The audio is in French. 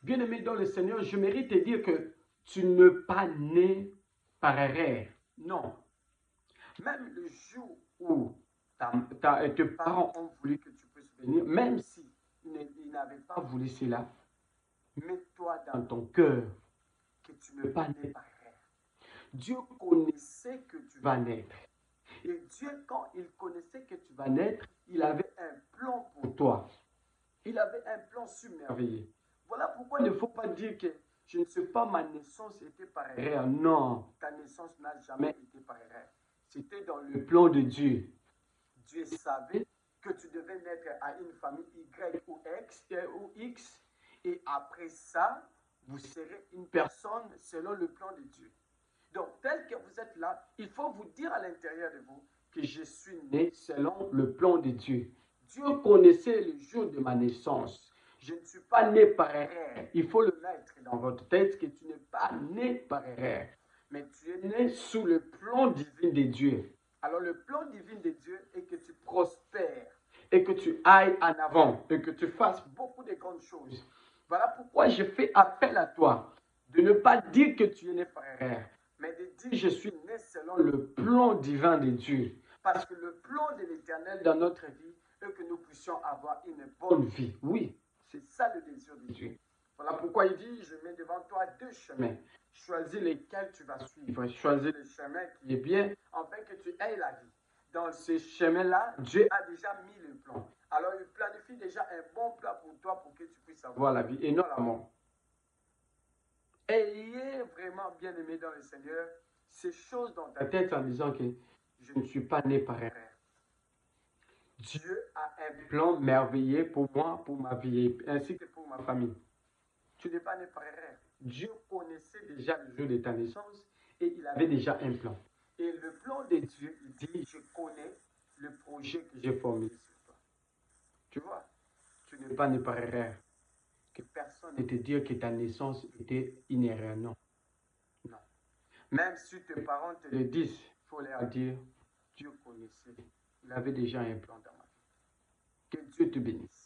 Bien-aimé dans le Seigneur, je mérite de dire que tu n'es pas né par erreur. Non. Même le jour où tes parents ont voulu que tu puisses venir, même si ils n'avaient pas voulu cela, mets-toi dans ton cœur que tu n'es pas né par erreur. Dieu connaissait que tu vas naître. Et Dieu, quand il connaissait que tu vas naître, il avait un plan pour toi. Il avait un plan submerveillé. Voilà pourquoi il ne faut pas dire que je ne sais pas, ma naissance était par erreur. Non, ta naissance n'a jamais été par erreur. C'était dans le plan de Dieu. Dieu savait que tu devais naître à une famille Y ou X, et après ça, vous serez une personne selon le plan de Dieu. Donc, tel que vous êtes là, il faut vous dire à l'intérieur de vous que je suis né selon le plan de Dieu. Dieu connaissait le jour de ma naissance. Je ne suis pas né par erreur. Il faut le mettre dans votre tête que tu n'es pas né par erreur, mais tu es né sous le plan divin de Dieu. Alors, le plan divin de Dieu est que tu prospères et que tu ailles en avant et que tu fasses beaucoup de grandes choses. Voilà pourquoi je fais appel à toi de ne pas dire que tu es né par erreur, mais de dire je suis né selon le plan divin de Dieu. Parce que le plan de l'Éternel dans notre vie est que nous puissions avoir une bonne vie. Oui, c'est ça le désir de Dieu. Voilà pourquoi il dit, je mets devant toi deux chemins. Choisis lesquels tu vas suivre. Choisis le chemin qui est bien, afin que tu aies la vie. Dans ce chemin-là, Dieu a déjà mis le plan. Alors il planifie déjà un bon plan pour toi pour que tu puisses avoir la vie et non la mort. Ayez vraiment bien aimé dans le Seigneur ces choses dans ta tête en disant que je ne suis pas né par erreur. Dieu a un plan merveilleux pour moi, pour ma vie, ainsi que pour ma famille. Tu n'es pas né par erreur. Dieu connaissait déjà le jour de ta naissance et il avait déjà un plan. Et le plan de Dieu, il dit, je connais le projet que j'ai formulé sur toi. Tu vois, tu n'es pas né par erreur. Que personne ne te dise que ta naissance était une erreur. Non. Non. Même si tes parents te le disent, il faut leur dire, Dieu connaissait. Il avait déjà un plan dans ma vie. Que Dieu te bénisse.